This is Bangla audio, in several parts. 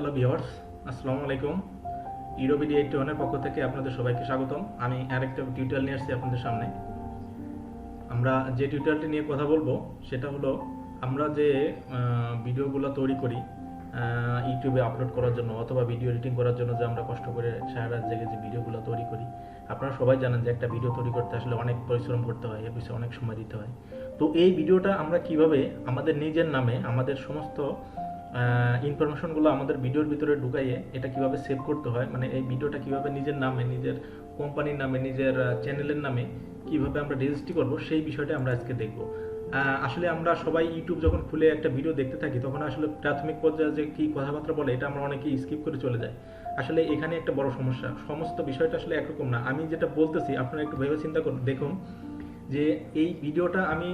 হ্যালো ভিউয়ার্স, আসসালামু আলাইকুম। ইউরোবিডি 81 এর পক্ষ থেকে আপনাদের সবাইকে স্বাগতম। আমি আরেকটা টিউটোরিয়াল নিয়ে আসছি আপনাদের সামনে। আমরা যে টিউটোরিয়ালটি নিয়ে কথা বলবো সেটা হলো আমরা যে ভিডিওগুলো তৈরি করি ইউটিউবে আপলোড করার জন্য অথবা ভিডিও এডিটিং করার জন্য যে আমরা কষ্ট করে সারা রাত জেগে যে ভিডিওগুলো তৈরি করি। আপনারা সবাই জানেন যে একটা ভিডিও তৈরি করতে আসলে অনেক পরিশ্রম করতে হয়, এর পিছনে অনেক সময় দিতে হয়। তো এই ভিডিওটা আমরা কিভাবে আমাদের নিজের নামে আমাদের সমস্ত ইনফরমেশনগুলো আমাদের ভিডিওর ভিতরে ঢুকাইয়ে এটা কিভাবে সেভ করতে হয়, মানে এই ভিডিওটা কিভাবে নিজের নামে, নিজের কোম্পানির নামে, নিজের চ্যানেলের নামে কিভাবে আমরা রেজিস্ট্রি করব সেই বিষয়টা আমরা আজকে দেখব। আসলে আমরা সবাই ইউটিউব যখন খুলে একটা ভিডিও দেখতে থাকি তখন আসলে প্রাথমিক পর্যায়ে যে কী কথাবার্তা বলে এটা আমরা অনেকেই স্কিপ করে চলে যাই। আসলে এখানে একটা বড় সমস্যা, সমস্ত বিষয়টা আসলে একরকম না। আমি যেটা বলতেছি আপনারা একটু ভেবে চিন্তা করুন, দেখুন যে এই ভিডিওটা আমি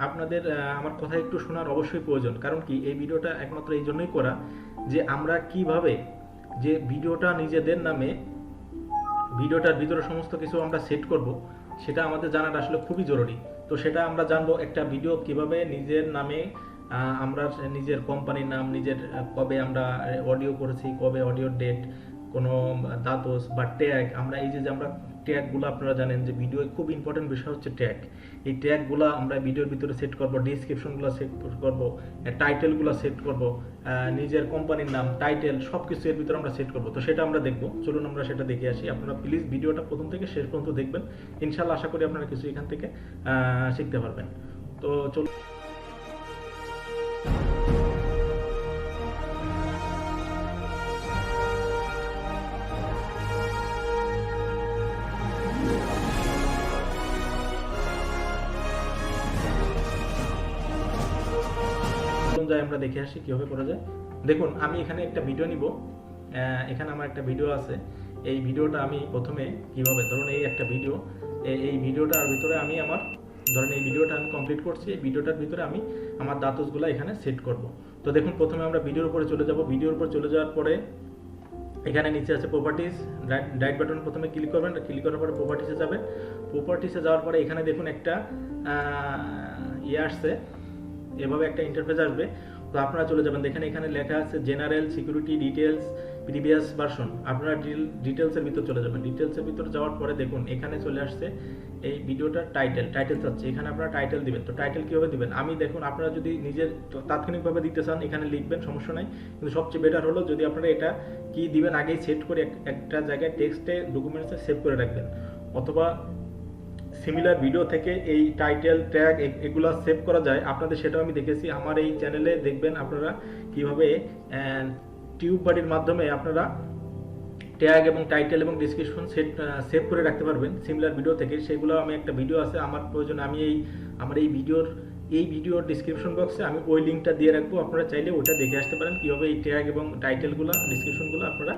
আপনাদের আমার কথা একটু শোনার অবশ্যই প্রয়োজন। কারণ কি, এই ভিডিওটা একমাত্র এই জন্যই করা যে আমরা কিভাবে যে ভিডিওটা নিজেদের নামে, ভিডিওটার ভিতরে সমস্ত কিছু আমরা সেট করব সেটা আমাদের জানাটা আসলে খুবই জরুরি। তো সেটা আমরা জানবো একটা ভিডিও কিভাবে নিজের নামে আমরা নিজের কোম্পানির নাম, নিজের কবে আমরা অডিও করেছি, কবে অডিওর ডেট, কোনো দাতস বা ট্যাগ, আমরা এই যে আমরা ট্যাগগুলো আপনারা জানেন যে ভিডিও খুব ইম্পর্টেন্ট বিষয় হচ্ছে ট্যাগ। এই ট্যাগগুলো আমরা ভিডিওর ভিতরে সেট করব, ডিসক্রিপশনগুলো সেট করব, টাইটেলগুলো সেট করব, নিজের কোম্পানির নাম, টাইটেল সব কিছু এর ভিতরে আমরা সেট করব। তো সেটা আমরা দেখব, চলুন আমরা সেটা দেখে আসি। আপনারা প্লিজ ভিডিওটা প্রথম থেকে শেষ পর্যন্ত দেখবেন, ইনশাল্লাহ আশা করি আপনারা কিছু এখান থেকে শিখতে পারবেন। তো চলুন যাই আমরা দেখে আসি কিভাবে করা যায়। দেখুন, আমি এখানে একটা ভিডিও নিব, এখানে আমার একটা ভিডিও আছে। এই ভিডিওটা আমি প্রথমে কিভাবে, ধরুন এই একটা ভিডিও, এই ভিডিওটার ভিতরে আমি আমার, ধরেন এই ভিডিওটা আমি কমপ্লিট করছি, এই ভিডিওটার ভিতরে আমি আমার দাতসগুলো এখানে সেট করব। তো দেখুন, প্রথমে আমরা ভিডিওর উপরে চলে যাব। ভিডিওর উপর চলে যাওয়ার পরে এখানে নিচে আছে প্রপার্টিজ, রাইট বাটন প্রথমে ক্লিক করবেন, ক্লিক করার পরে প্রপার্টিসে যাবেন। প্রপার্টিসে যাওয়ার পরে এখানে দেখুন একটা আসছে, এভাবে একটা ইন্টারফেস আসবে। তো আপনারা চলে যাবেন, দেখেন এখানে লেখা আছে general security details previous version. আপনারা ডিটেলসের ভিতর চলে যাবেন। ডিটেলসের ভিতর যাওয়ার পরে দেখুন এখানে চলে আসছে এই ভিডিওটার টাইটেল চাচ্ছে, এখানে আপনারা টাইটেল দিবেন। তো টাইটেল কীভাবে দিবেন, আমি দেখুন আপনারা যদি নিজের তাৎক্ষণিকভাবে দিতে চান এখানে লিখবেন, সমস্যা নাই। কিন্তু সবচেয়ে বেটার হলো যদি আপনারা এটা কি দিবেন আগেই সেট করে একটা জায়গায় টেক্সটে ডকুমেন্টসে সেভ করে রাখবেন, অথবা সিমিলার ভিডিও থেকে এই টাইটেল ট্যাগ এগুলো সেভ করা যায় আপনাদের, সেটাও আমি দেখেছি আমার এই চ্যানেলে। দেখবেন আপনারা কিভাবে টিউববাডির মাধ্যমে আপনারা ট্যাগ এবং টাইটেল এবং ডিসক্রিপশন সেভ করে রাখতে পারবেন সিমিলার ভিডিও থেকে। সেগুলো আমি একটা ভিডিও আছে আমার প্রয়োজন, আমি আমার এই ভিডিওর ডিসক্রিপশন বক্সে আমি ওই লিঙ্কটা দিয়ে রাখবো, আপনারা চাইলে ওটা দেখে আসতে পারেন কীভাবে এই ট্যাগ এবং টাইটেলগুলো ডিসক্রিপশনগুলো আপনারা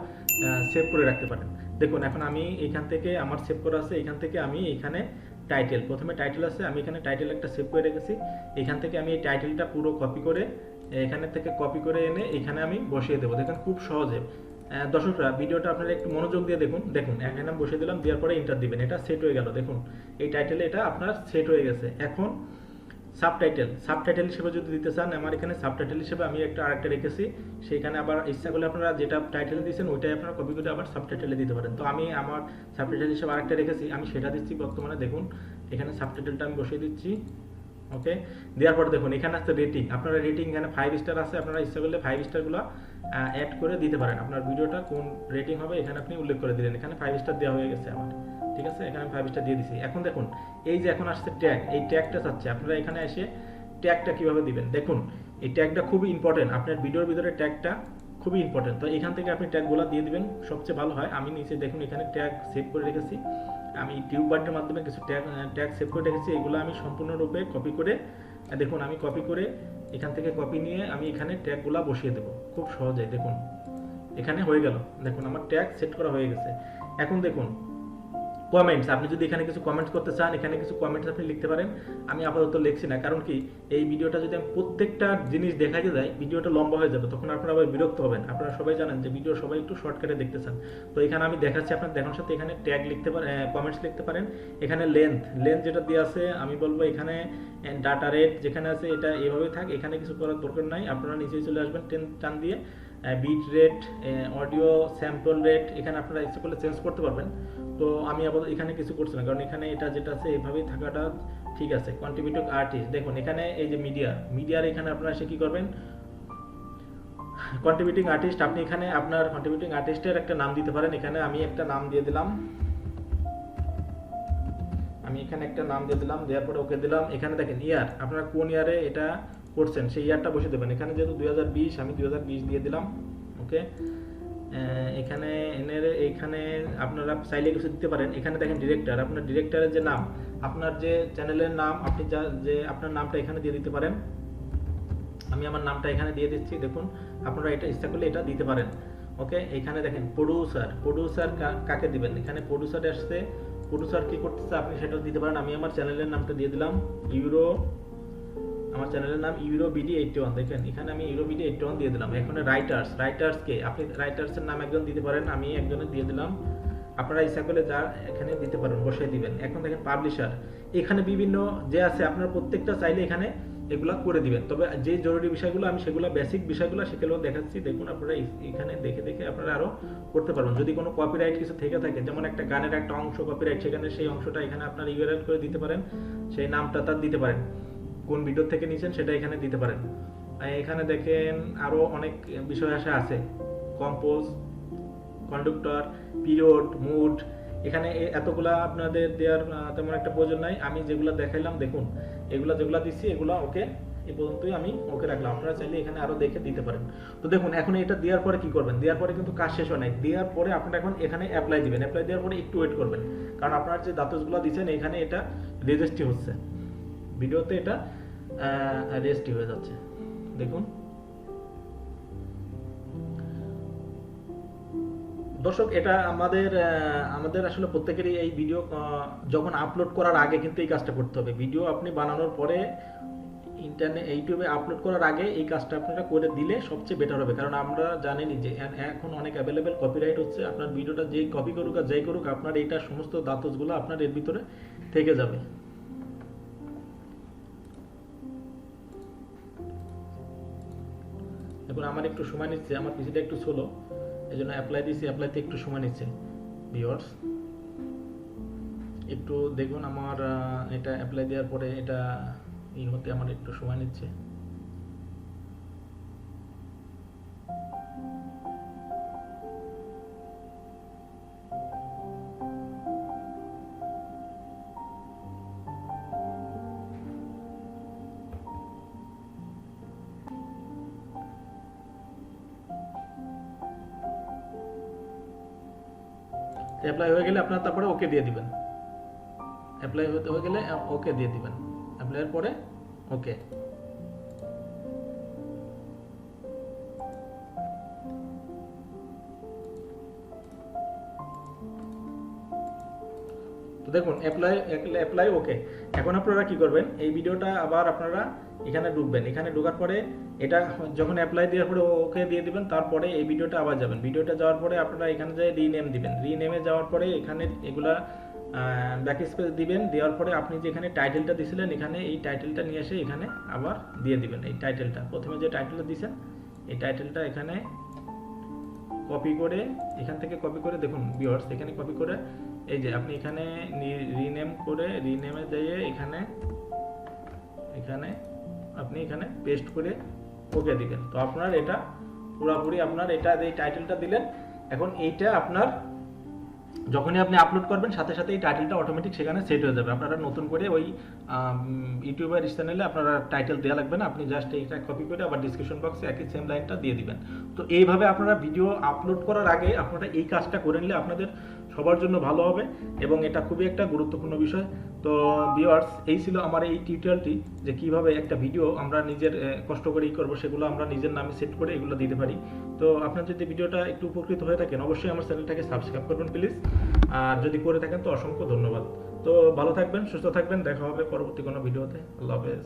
সেভ করে রাখতে পারেন। দেখুন এখন আমি এখান থেকে আমার সেভ করা আছে, এখান থেকে আমি এখানে টাইটেল, প্রথমে টাইটেল আছে, আমি এখানে টাইটেল একটা সেভ করে রেখেছি। এখান থেকে আমি এই টাইটেলটা পুরো কপি করে এখানে থেকে কপি করে এনে এখানে আমি বসিয়ে দেবো। দেখেন খুব সহজে। দর্শকরা ভিডিওটা আপনারা একটু মনোযোগ দিয়ে দেখুন। এখানে আমি বসিয়ে দিলাম, দেওয়ার পরে এন্টার দিবেন, এটা সেট হয়ে গেল। দেখুন এই টাইটেলে এটা আপনার সেট হয়ে গেছে। এখন সাবটাইটেল হিসেবে যদি দিতে চান, আমার এখানে সাবটাইটেল হিসেবে আমি আরেকটা রেখেছি, সেইখানে আবার ইচ্ছা করলে আপনারা যেটা টাইটেল দিয়েছেন ওইটাই আপনারা কপি করে আবার সাবটাইটেলে দিতে পারেন। তো আমি আমার সাবটাইটেল হিসেবে আরেকটা রেখেছি, আমি সেটা দিচ্ছি বর্তমানে। দেখুন এখানে সাবটাইটেলটা আমি বসিয়ে দিচ্ছি, ওকে। দেওয়ার পর দেখুন এখানে আছে রেটিং, আপনারা রেটিং এখানে 5 স্টার আছে, আপনারা ইচ্ছা করলে 5 স্টারগুলো অ্যাড করে দিতে পারেন। আপনার ভিডিওটা কোন রেটিং হবে এখানে আপনি উল্লেখ করে দিলেন। এখানে 5 স্টার দেওয়া হয়ে গেছে আমার, ঠিক আছে, এখানে 5 স্টার দিয়ে দিছি। এখন দেখুন এই যে এখন আসছে ট্যাগ, এই ট্যাগটা চাচ্ছে, আপনারা এখানে এসে ট্যাগটা কিভাবে দিবেন। দেখুন এই ট্যাগটা খুবই ইম্পর্টেন্ট, আপনার ভিডিওর ভিতরে ট্যাগটা খুবই ইম্পর্টেন্ট। তো এখান থেকে আপনি ট্যাগগুলো দিয়ে দিবেন, সবচেয়ে ভালো হয়। আমি নিচে দেখুন এখানে ট্যাগ সেভ করে রেখেছি, আমি টিউববাডির মাধ্যমে কিছু ট্যাগ সেভ করে রেখেছি। এগুলো আমি সম্পূর্ণরূপে কপি করে, দেখুন আমি কপি করে এখান থেকে কপি নিয়ে আমি এখানে ট্যাগগুলো বসিয়ে দেবো খুব সহজে। দেখুন এখানে হয়ে গেল, দেখুন আমার ট্যাগ সেট করা হয়ে গেছে। এখন দেখুন কমেন্টস, আপনি যদি এখানে কিছু কমেন্টস করতে চান এখানে কিছু কমেন্টস আপনি লিখতে পারেন। আমি আপাতত লিখছি না, কারণ কি এই ভিডিওটা যদি আমি প্রত্যেকটা জিনিস দেখাতে যাই ভিডিওটা লম্বা হয়ে যাবে, তখন আপনারা আবার বিরক্ত হবেন। আপনারা সবাই জানেন যে ভিডিও সবাই একটু শর্টকাটে দেখতে চান। তো এখানে আমি দেখাচ্ছি, আপনার দেখানোর সাথে এখানে ট্যাগ লিখতে পারেন, কমেন্টস লিখতে পারেন। এখানে লেন্থ যেটা দেওয়া আছে আমি বলবো এখানে ডাটা রেট যেখানে আছে এটা এভাবেই থাক, এখানে কিছু করার দরকার নাই। আপনারা নিচেই চলে আসবেন টান দিয়ে, bit rate, audio sample rate, এখানে আপনারা ইচ্ছা করলে চেঞ্জ করতে পারবেন। তো আমি আবার এখানে কিছু করছি না, কারণ এখানে এটা যেটা আছে এইভাবেই থাকাটা ঠিক আছে। কন্ট্রিবিউটর আর্টিস্ট, দেখুন এখানে এই যে মিডিয়ার এখানে আপনারা সে কী করবেন, কন্ট্রিবিউটিং আর্টিস্ট, আপনি এখানে আপনার কন্ট্রিবিউটিং আর্টিস্টের একটা নাম দিতে পারেন। এখানে আমি একটা নাম দিয়ে দিলাম, দেওয়ার পরে ওকে দিলাম। এখানে দেখেন ইয়ার, আপনারা কোন ইয়ারে এটা করছেন সেই ইয়ারটা বসে দেবেন। এখানে যেহেতু 2020, আমি 2020 দিয়ে দিলাম, ওকে। এখানে আপনারা চাইলে কিছু দিতে পারেন। এখানে দেখেন ডিরেক্টর, আপনার ডিরেক্টরের যে নাম, আপনার যে চ্যানেলের নাম, আপনি যে আপনার নামটা এখানে দিয়ে দিতে পারেন। আমি আমার নামটা এখানে দিয়ে দিচ্ছি, দেখুন আপনারা এটা ইচ্ছা করলে এটা দিতে পারেন, ওকে। এখানে দেখেন প্রোডিউসার কাকে দিবেন, এখানে প্রোডিউসার আসছে, প্রোডিউসার কি করতেছে আপনি সেটা দিতে পারেন। আমি আমার চ্যানেলের নামটা দিয়ে দিলাম আমার চ্যানেলের নাম BD81, দেখেন এখানে আমি BD81 দিয়ে দিলাম। এখন রাইটার্স কে, আপনি রাইটার্সের নাম একজন দিতে পারেন, আমি একজনের দিয়ে দিলাম। আপনারা ইচ্ছা করলে যা এখানে দিতে পারেন বসিয়ে দিবেন। এখন দেখেন পাবলিশার, এখানে বিভিন্ন যে আছে আপনারা প্রত্যেকটা চাইলে এখানে এগুলা করে দিবেন। তবে যে জরুরি বিষয়গুলো আমি সেগুলো বেসিক বিষয়গুলো সেগুলো দেখাচ্ছি, দেখুন আপনারা এখানে দেখে আপনারা আরো করতে পারবেন। যদি কোনো কপিরাইট কিছু থেকে থাকে, যেমন একটা গানের একটা অংশ কপিরাইট, সেখানে সেই অংশটা এখানে আপনারা ইউআরএল করে দিতে পারেন, সেই নামটা তার দিতে পারেন, কোন ভিডিও থেকে নিয়েছেন সেটা এখানে দিতে পারেন। এখানে দেখেন আরো অনেক বিষয় আছে, কম্পোজ, কন্ডাক্টর, পিরিয়ড, মুড, এখানে এতগুলা আপনাদের দেওয়ার তেমন একটা প্রয়োজন নাই। আমি যেগুলো দেখাইলাম দেখুন, যেগুলা দিচ্ছি এগুলো ওকে, এই পর্যন্তই আমি ওকে রাখলাম। আপনারা চাইলে এখানে আরো দেখে দিতে পারেন। তো দেখুন এখন এটা দেওয়ার পরে কি করবেন, দেওয়ার পরে কিন্তু কাজ শেষ হয় নাই। দেওয়ার পরে আপনারা এখন এখানে অ্যাপ্লাই দিবেন। অ্যাপ্লাই দেওয়ার পরে একটু ওয়েট করবেন, কারণ আপনার যে দাঁতগুলো দিচ্ছেন এখানে এটা রেজিস্ট্রি হচ্ছে, ভিডিওতে এটা রেজিস্ট্রি হয়ে যাচ্ছে, দেখুন। দর্শক, এটা আমাদের আসলে প্রত্যেকেরই এই ভিডিও যখন আপলোড করার আগে কিন্তু এই কাজটা করতে হবে। ভিডিও আপনি বানানোর পরে ইউটিউবে আপলোড করার আগে এই কাজটা আপনারা করে দিলে সবচেয়ে বেটার হবে, কারণ আমরা জানেনি যে এখন অনেক অ্যাভেলেবেল কপিরাইট হচ্ছে। আপনার ভিডিওটা যেই কপি করুক আর যাই করুক, আপনার এইটা সমস্ত দাঁতগুলো আপনার এর ভিতরে থেকে যাবে। এখন আমার একটু সময় নিচ্ছে, আমার পিসিটা একটু স্লো, এই জন্য অ্যাপ্লাই দিয়েছি, অ্যাপ্লাইতে একটু সময় নিচ্ছে। ভিউয়ার্স একটু দেখুন, আমার এটা অ্যাপ্লাই দেওয়ার পরে এটা হতে আমার একটু সময় নিচ্ছে। অ্যাপ্লাই হয়ে গেলে আপনার তারপরে ওকে দিয়ে দিবেন। অ্যাপ্লাই হয়ে গেলে ওকে দিয়ে দিবেন। অ্যাপ্লাইয়ের পরে ওকে। তো দেখুন অ্যাপ্লাই ওকে। এখন আপনারা কি করবেন, এই ভিডিওটা আবার আপনারা এখানে ঢুকবেন। এখানে ঢোকার পরে এটা যখন অ্যাপ্লাই দেওয়ার পরে ওকে দিয়ে দিবেন, তারপরে এই ভিডিওটা আবার যাবেন। ভিডিওটা যাওয়ার পরে আপনারা এখানে যে রিনেম দিবেন, রিনেমে যাওয়ার পরে এখানে এগুলা ব্যাক স্পেস দিবেন। দেওয়ার পরে আপনি যেখানে টাইটেলটা দিয়েছিলেন, এখানে এই টাইটেলটা নিয়ে এসে এখানে আবার দিয়ে দিবেন। এই টাইটেলটা প্রথমে যে টাইটেলটা দিয়েছেন, এই টাইটেলটা এখানে কপি করে, এখান থেকে কপি করে, দেখুন ভিউয়ার্স, এখানে কপি করে এই যে আপনি এখানে রিনেম করে, রিনেমে যেয়ে এখানে আপনি এখানে পেস্ট করে ওকে দিবেন। তো আপনার এটা পুরোপুরি আপনার এটা এই টাইটেলটা দিলেন। এখন এইটা আপনার যখনই আপনি আপলোড করবেন, সাথে সাথে এই টাইটেলটা অটোমেটিক সেখানে সেট হয়ে যাবে। আপনারা নতুন করে ওই ইউটিউবের চ্যানেলে আপনারা টাইটেল দেওয়া লাগবে না, আপনি জাস্ট এইটা কপি করে আবার ডিসক্রিপশন বক্সে একই সেম লাইনটা দিয়ে দিবেন। তো এইভাবে আপনারা ভিডিও আপলোড করার আগে আপনারা এই কাজটা করে নিলে আপনাদের সবার জন্য ভালো হবে, এবং এটা খুবই একটা গুরুত্বপূর্ণ বিষয়। তো ভিউয়ার্স, এই ছিল আমার এই টিউটোরিয়ালটি, যে কিভাবে একটা ভিডিও আমরা নিজের কষ্ট করেই করবো, সেগুলো আমরা নিজের নামে সেট করে এগুলো দিতে পারি। তো আপনার যদি ভিডিওটা একটু উপকৃত হয়ে থাকেন, অবশ্যই আমার চ্যানেলটাকে সাবস্ক্রাইব করবেন প্লিজ, আর যদি করে থাকেন তো অসংখ্য ধন্যবাদ। তো ভালো থাকবেন, সুস্থ থাকবেন, দেখা হবে পরবর্তী কোনো ভিডিওতে। আল্লাহ হাফেজ।